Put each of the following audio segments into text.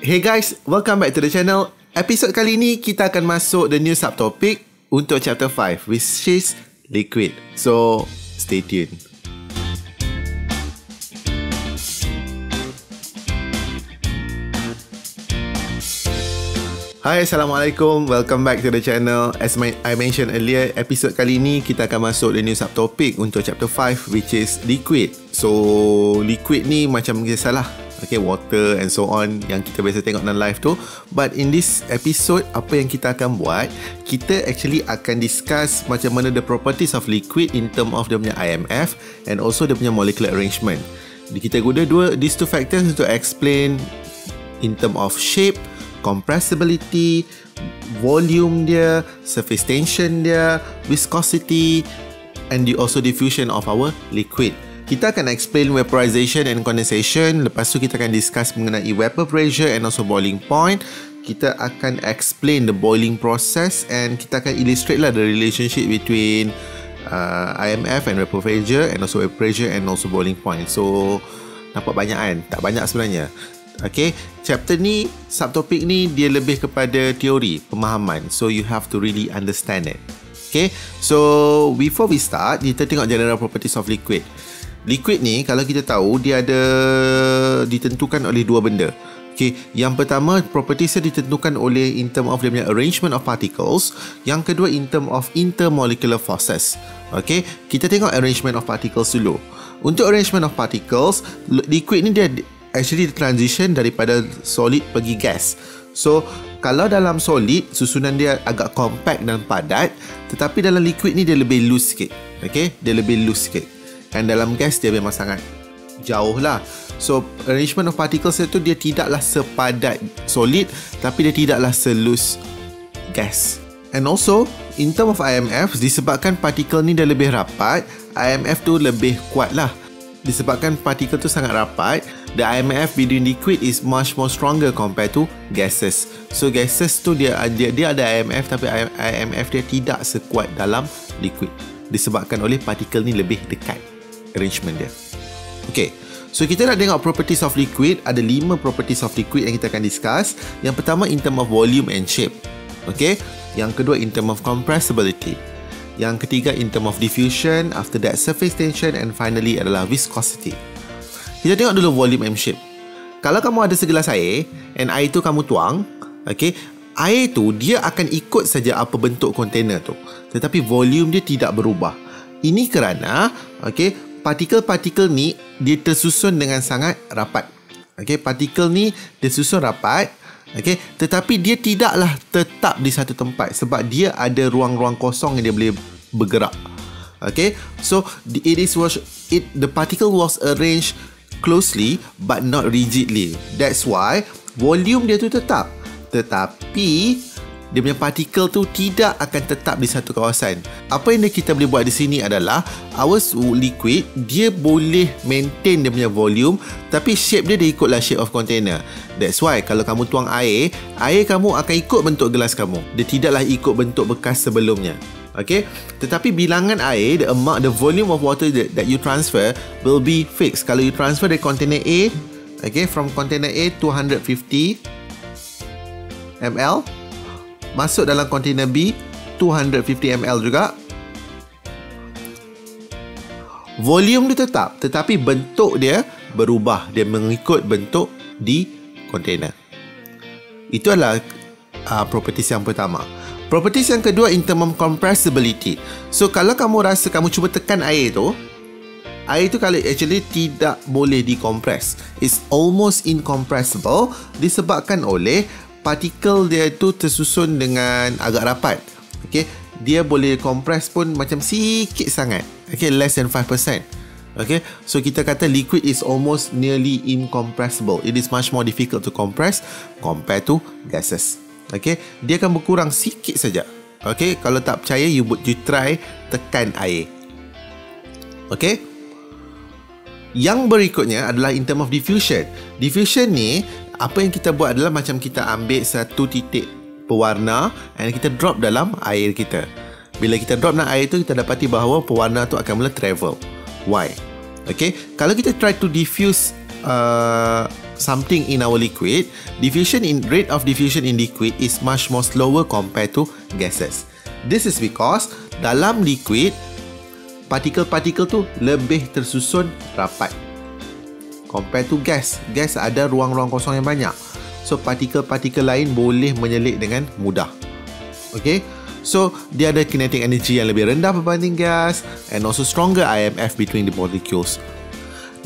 Hey guys, welcome back to the channel. Episod kali ni kita akan masuk the new subtopic untuk chapter 5, which is liquid. So, stay tuned. Hai, Assalamualaikum. Welcome back to the channel. As I mentioned earlier, episod kali ni kita akan masuk the new subtopic untuk chapter 5, which is liquid. So, liquid ni macam biasalah, okay, water and so on yang kita biasa tengok dalam live tu. But in this episode, apa yang kita akan buat, kita actually akan discuss macam mana the properties of liquid in term of dia punya IMF and also dia punya molecular arrangement. Kita guna these two factors to explain in term of shape, compressibility, volume dia, surface tension dia, viscosity, and also diffusion of our liquid. Kita akan explain vaporization and condensation. Lepas tu kita akan discuss mengenai vapor pressure and also boiling point. Kita akan explain the boiling process and kita akan illustrate lah the relationship between IMF and vapor pressure and also vapor pressure and also boiling point. So, nampak banyak kan? Tak banyak sebenarnya. Okay, chapter ni, subtopik ni dia lebih kepada teori, pemahaman. So, you have to really understand it. Okay, so before we start, kita tengok general properties of liquid. Liquid ni kalau kita tahu dia ada ditentukan oleh dua benda. Okay, yang pertama properties dia ditentukan oleh in term of dia punya arrangement of particles. Yang kedua in term of intermolecular forces. Okay, kita tengok arrangement of particles dulu. Untuk arrangement of particles, liquid ni dia actually transition daripada solid pergi gas. So kalau dalam solid susunan dia agak compact dan padat, tetapi dalam liquid ni dia lebih loose sikit. Okay, dia lebih loose sikit. Dan dalam gas dia memang sangat jauh lah. So arrangement of particles itu dia tidaklah sepadat solid, tapi dia tidaklah selus gas. And also in term of IMF, disebabkan partikel ni dia lebih rapat, IMF tu lebih kuat lah. Disebabkan partikel tu sangat rapat, the IMF between liquid is much more stronger compared to gases. So gases tu dia ada IMF, tapi IMF dia tidak sekuat dalam liquid, disebabkan oleh partikel ni lebih dekat arrangement dia. Okay, so kita nak tengok properties of liquid. Ada 5 properties of liquid yang kita akan discuss. Yang pertama in term of volume and shape. Okay, yang kedua in term of compressibility. Yang ketiga in term of diffusion. After that surface tension, and finally adalah viscosity. Kita tengok dulu volume and shape. Kalau kamu ada segelas air and air tu kamu tuang, okay, air tu dia akan ikut saja apa bentuk kontainer tu, tetapi volume dia tidak berubah. Ini kerana okay, partikel-partikel ni dia tersusun dengan sangat rapat. Okay, partikel ni dia susun rapat, okay, tetapi dia tidaklah tetap di satu tempat sebab dia ada ruang-ruang kosong yang dia boleh bergerak. Okay, so the particle was arranged closely but not rigidly. That's why volume dia tu tetap, tetapi dia punya partikel tu tidak akan tetap di satu kawasan. Apa yang kita boleh buat di sini adalah our liquid dia boleh maintain dia punya volume, tapi shape dia ikutlah shape of container. That's why kalau kamu tuang air kamu akan ikut bentuk gelas kamu. Dia tidaklah ikut bentuk bekas sebelumnya. Okay, tetapi bilangan air, the volume of water that you transfer will be fixed. Kalau you transfer dari container A, okay, from container A 250 ml masuk dalam container B 250 ml juga, volume dia tetap, tetapi bentuk dia berubah. Dia mengikut bentuk di container. Itu adalah properties yang pertama. Properties yang kedua in term of compressibility. So kalau kamu rasa kamu cuba tekan air tu kalau actually tidak boleh dikompres. It's almost incompressible disebabkan oleh partikel dia tu tersusun dengan agak rapat. Okay, dia boleh kompres pun macam sikit sangat. Okay, less than 5%. Okay, so kita kata liquid is almost nearly incompressible. It is much more difficult to compress compared to gases. Okay, dia akan berkurang sikit saja. Okay, kalau tak percaya you try tekan air. Okay, yang berikutnya adalah in term of diffusion. Diffusion ni apa yang kita buat adalah macam kita ambil satu titik pewarna and kita drop dalam air kita. Bila kita drop dalam air tu, kita dapati bahawa pewarna tu akan mula travel. Why? Okay, kalau kita try to diffuse something in our liquid, rate of diffusion in liquid is much more slower compared to gases. This is because dalam liquid, partikel-partikel tu lebih tersusun rapat compared to gas. Gas ada ruang-ruang kosong yang banyak. So, partikel-partikel lain boleh menyelit dengan mudah. Okay? So, dia ada kinetic energy yang lebih rendah berbanding gas and also stronger IMF between the molecules.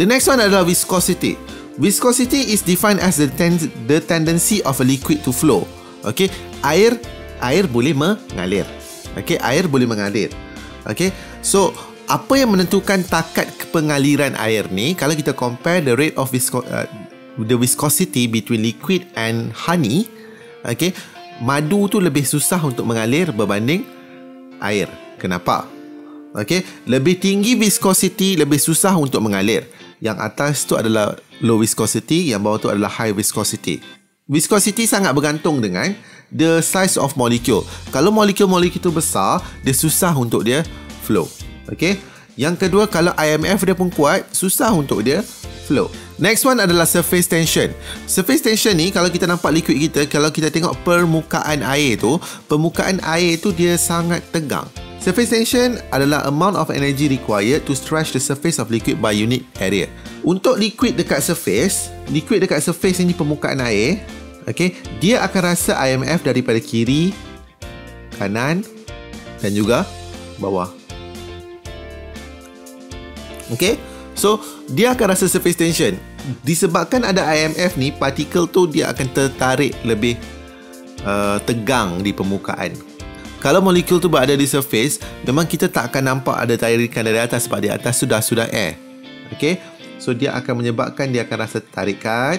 The next one adalah viscosity. Viscosity is defined as the tendency of a liquid to flow. Okay? Air boleh mengalir. Okay? Air boleh mengalir. Okay? So, apa yang menentukan takat pengaliran air ni, kalau kita compare the rate of the viscosity between liquid and honey, okay, madu tu lebih susah untuk mengalir berbanding air. Kenapa? Okay, lebih tinggi viscosity, lebih susah untuk mengalir. Yang atas tu adalah low viscosity, yang bawah tu adalah high viscosity. Viscosity sangat bergantung dengan the size of molecule. Kalau molekul-molekul tu besar, dia susah untuk dia flow. Okay. Yang kedua, kalau IMF dia pun kuat, susah untuk dia flow. Next one adalah surface tension. Surface tension ni, kalau kita nampak liquid kita, kalau kita tengok permukaan air tu dia sangat tegang. Surface tension adalah amount of energy required to stretch the surface of liquid by unit area. Untuk liquid dekat surface ni permukaan air, okay, dia akan rasa IMF daripada kiri, kanan dan juga bawah. Okay, so dia akan rasa surface tension. Disebabkan ada IMF ni, partikel tu dia akan tertarik lebih tegang di permukaan. Kalau molekul tu berada di surface, memang kita tak akan nampak ada tarikan dari atas sebab di atas sudah air. Okay, so dia akan menyebabkan dia akan rasa tarikan.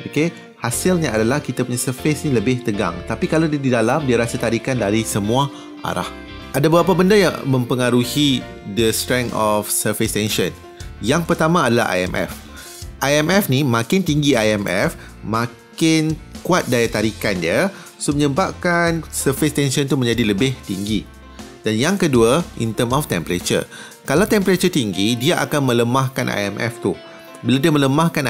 Okay, hasilnya adalah kita punya surface ni lebih tegang. Tapi kalau dia di dalam, dia rasa tarikan dari semua arah. Ada beberapa benda yang mempengaruhi the strength of surface tension. Yang pertama adalah IMF. IMF ni, makin tinggi IMF, makin kuat daya tarikan dia, so menyebabkan surface tension tu menjadi lebih tinggi. Dan yang kedua, in term of temperature. Kalau temperature tinggi, dia akan melemahkan IMF tu. Bila dia melemahkan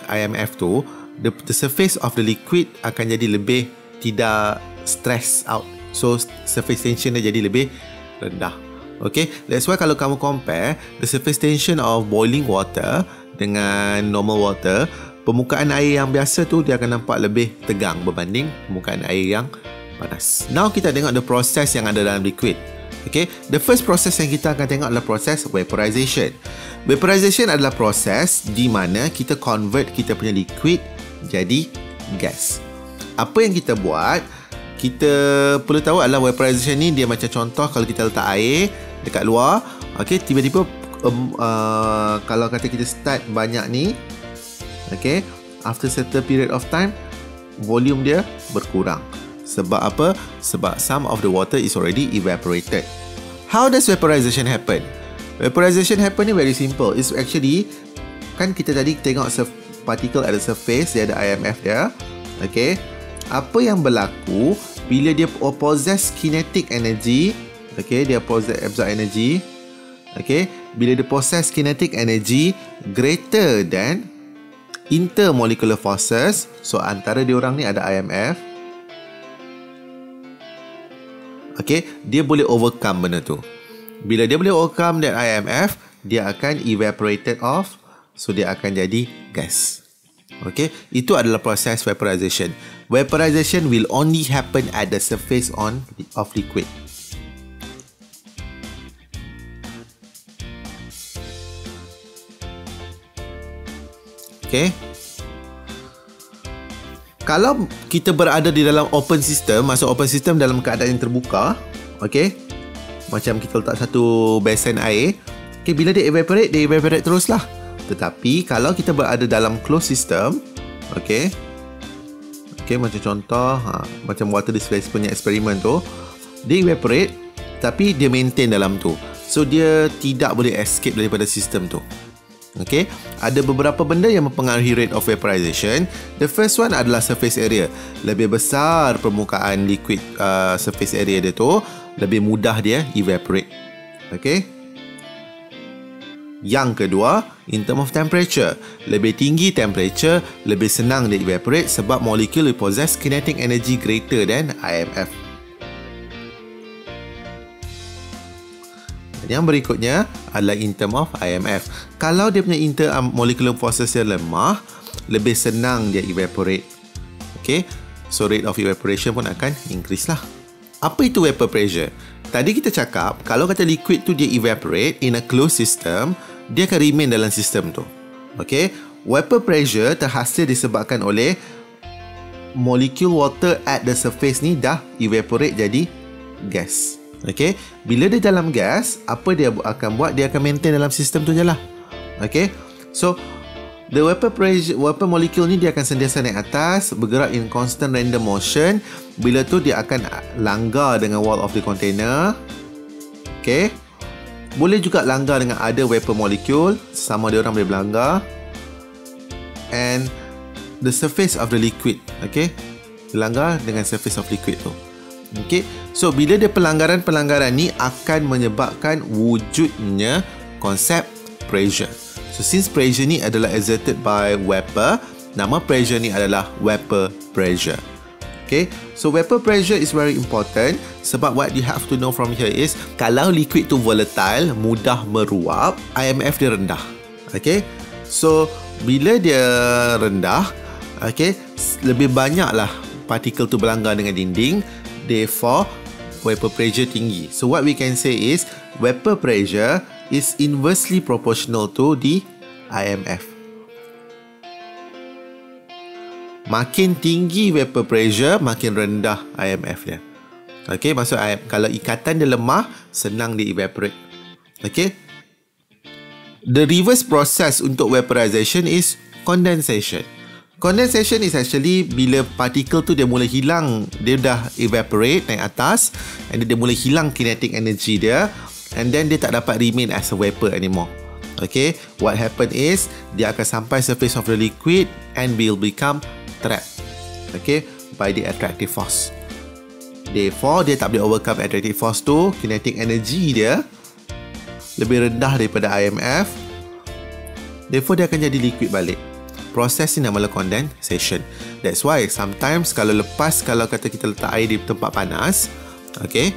IMF tu, the surface of the liquid akan jadi lebih tidak stress out. So, surface tension dia jadi lebih rendah. Okay, that's why kalau kamu compare the surface tension of boiling water dengan normal water, permukaan air yang biasa tu dia akan nampak lebih tegang berbanding permukaan air yang panas. Now, kita tengok the process yang ada dalam liquid. Okay, the first process yang kita akan tengok adalah proses vaporization. Vaporization adalah proses di mana kita convert kita punya liquid jadi gas. Apa yang kita buat, kita perlu tahu adalah vaporization ni dia macam contoh kalau kita letak air dekat luar, okay, tiba-tiba kalau kata kita start banyak ni, okay, after certain period of time, volume dia berkurang. Sebab apa? Sebab some of the water is already evaporated. How does vaporization happen? Vaporization happen ni very simple. It's actually, kan kita tadi tengok particle at the surface, dia ada IMF dia, okay. Apa yang berlaku bila dia possess kinetic energy, okay, dia absorb energy, okay, bila dia possess kinetic energy greater than intermolecular forces, so antara diorang ni ada IMF, okay, dia boleh overcome benda tu. Bila dia boleh overcome that IMF, dia akan evaporated off, so dia akan jadi gas. Okay, itu adalah proses vaporization. Vaporization will only happen at the surface of liquid. Okay. Kalau kita berada di dalam open system, masuk open system dalam keadaan yang terbuka, okay, macam kita letak satu basin air, okay, bila dia evaporate teruslah. Tetapi kalau kita berada dalam closed system, okay, macam contoh macam water displacement eksperimen tu, dia evaporate tapi dia maintain dalam tu, so dia tidak boleh escape daripada sistem tu. Okay, ada beberapa benda yang mempengaruhi rate of vaporization. The first one adalah surface area. Lebih besar permukaan liquid surface area dia tu, lebih mudah dia evaporate. Okay, Yang kedua, in term of temperature. Lebih tinggi temperature, lebih senang dia evaporate sebab molekul possess kinetic energy greater than IMF. Yang berikutnya adalah in term of IMF. Kalau dia punya intermolecular forces yang lemah, lebih senang dia evaporate. Okay, so rate of evaporation pun akan increase lah. Apa itu vapor pressure? Tadi kita cakap, kalau kata liquid tu dia evaporate in a closed system, dia akan remain dalam sistem tu. Okay, vapor pressure terhasil disebabkan oleh molekul water at the surface ni dah evaporate jadi gas. Okay, bila dia dalam gas, apa dia akan buat? Dia akan maintain dalam sistem tu je lah. Okay, so the vapor molecule ni dia akan sentiasa naik atas, bergerak in constant random motion. Bila tu dia akan langgar dengan wall of the container. Okay, boleh juga langgar dengan other vapor molecule, sama dia orang boleh berlanggar. And the surface of the liquid, okay, langgar dengan surface of liquid tu. Okay, so bila dia pelanggaran ni akan menyebabkan wujudnya konsep pressure. So since pressure ni adalah exerted by vapor, nama pressure ni adalah vapor pressure. Okay, so vapor pressure is very important sebab what you have to know from here is kalau liquid tu volatile, mudah meruap, IMF dia rendah. Okay, so bila dia rendah, okay, lebih banyaklah partikel tu berlanggar dengan dinding, therefore vapor pressure tinggi. So what we can say is vapor pressure is inversely proportional to the IMF. Makin tinggi vapor pressure, makin rendah IMF dia. Okay, maksud kalau ikatan dia lemah, senang dia evaporate. Okay, the reverse process untuk vaporization is condensation. Condensation is actually bila partikel tu dia mula hilang, dia dah evaporate naik atas, and dia mula hilang kinetic energy dia, and then dia tak dapat remain as a vapor anymore. Okay, what happen is dia akan sampai surface of the liquid and will become trapped, okay, by the attractive force. Therefore dia tak boleh overcome attractive force tu, kinetic energy dia lebih rendah daripada IMF, therefore dia akan jadi liquid balik. Proses ni nama condensation. That's why sometimes kalau kata kita letak air di tempat panas, okay,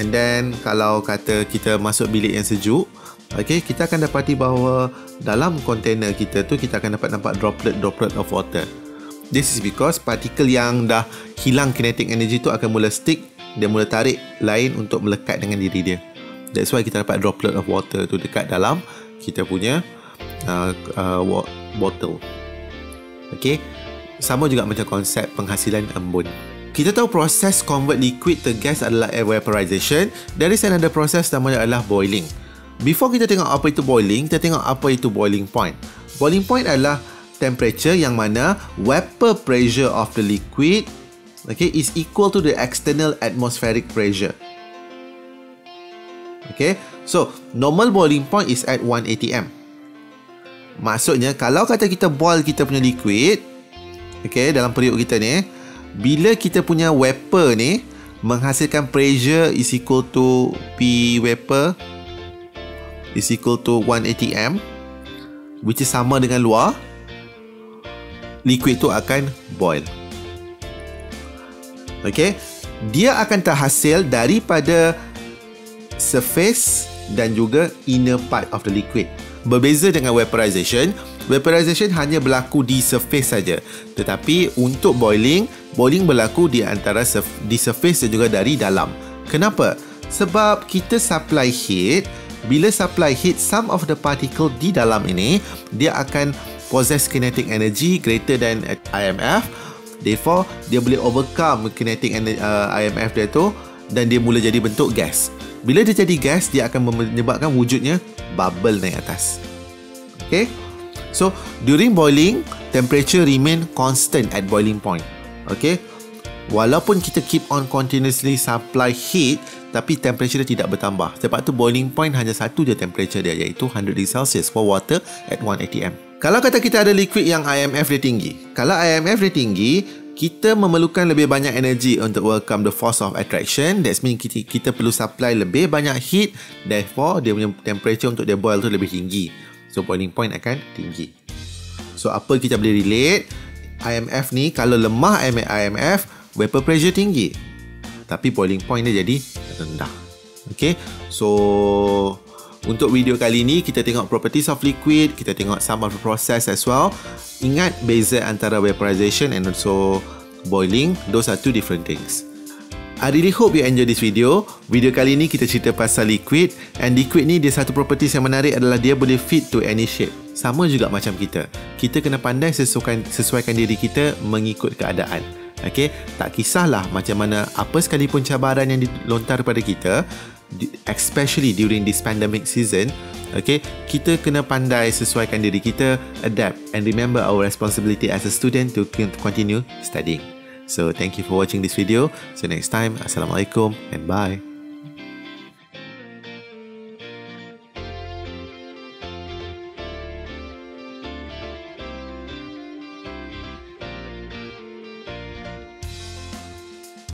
and then kalau kata kita masuk bilik yang sejuk, okay, kita akan dapati bahawa dalam container kita tu kita akan dapat nampak droplet of water. This is because partikel yang dah hilang kinetic energy tu akan mula stick, dia mula tarik lain untuk melekat dengan diri dia. That's why kita dapat droplet of water tu dekat dalam kita punya bottle. Okay, sama juga macam konsep penghasilan embun. Kita tahu proses convert liquid to gas adalah vaporization. There is another process namanya adalah boiling. Before kita tengok apa itu boiling, kita tengok apa itu boiling point. Boiling point adalah temperature yang mana vapor pressure of the liquid, okay, is equal to the external atmospheric pressure. Okay, so normal boiling point is at 1 atm. Maksudnya kalau kata kita boil kita punya liquid, okay, dalam periuk kita ni, bila kita punya vapor ni menghasilkan pressure is equal to P vapor is equal to 1 atm, which is sama dengan luar, liquid tu akan boil. Okay, dia akan terhasil daripada surface dan juga inner part of the liquid. Berbeza dengan vaporization, vaporization hanya berlaku di surface saja. Tetapi untuk boiling berlaku di antara di surface dan juga dari dalam. Kenapa? Sebab kita supply heat. Bila supply heat, some of the particle di dalam ini dia akan possess kinetic energy greater than IMF. Therefore, dia boleh overcome kinetic IMF dia tu dan dia mula jadi bentuk gas. Bila dia jadi gas, dia akan menyebabkan wujudnya bubble naik atas. Okay? So, during boiling, temperature remain constant at boiling point. Okay? Walaupun kita keep on continuously supply heat, tapi temperature dia tidak bertambah. Sebab tu boiling point hanya satu je temperature dia, iaitu 100 degrees Celsius for water at 1 atm. Kalau kata kita ada liquid yang IMF dia tinggi, kalau IMF dia tinggi, kita memerlukan lebih banyak energi untuk welcome the force of attraction. That means kita perlu supply lebih banyak heat, therefore dia punya temperature untuk dia boil tu lebih tinggi. So boiling point akan tinggi. So apa kita boleh relate? IMF ni kalau lemah IMF, vapor pressure tinggi, tapi boiling point dia jadi rendah. Okay, so untuk video kali ni kita tengok properties of liquid, kita tengok some of the process as well. Ingat beza antara vaporization and also boiling, those are two different things. I really hope you enjoy this video. Video kali ni kita cerita pasal liquid, and liquid ni dia satu properties yang menarik adalah dia boleh fit to any shape. Sama juga macam kita. Kita kena pandai sesuaikan diri kita mengikut keadaan. Okay, tak kisahlah macam mana, apa sekalipun cabaran yang dilontar pada kita, especially during this pandemic season, okay, kita kena pandai sesuaikan diri kita, adapt, and remember our responsibility as a student to continue studying. So thank you for watching this video. So next time, Assalamualaikum and bye.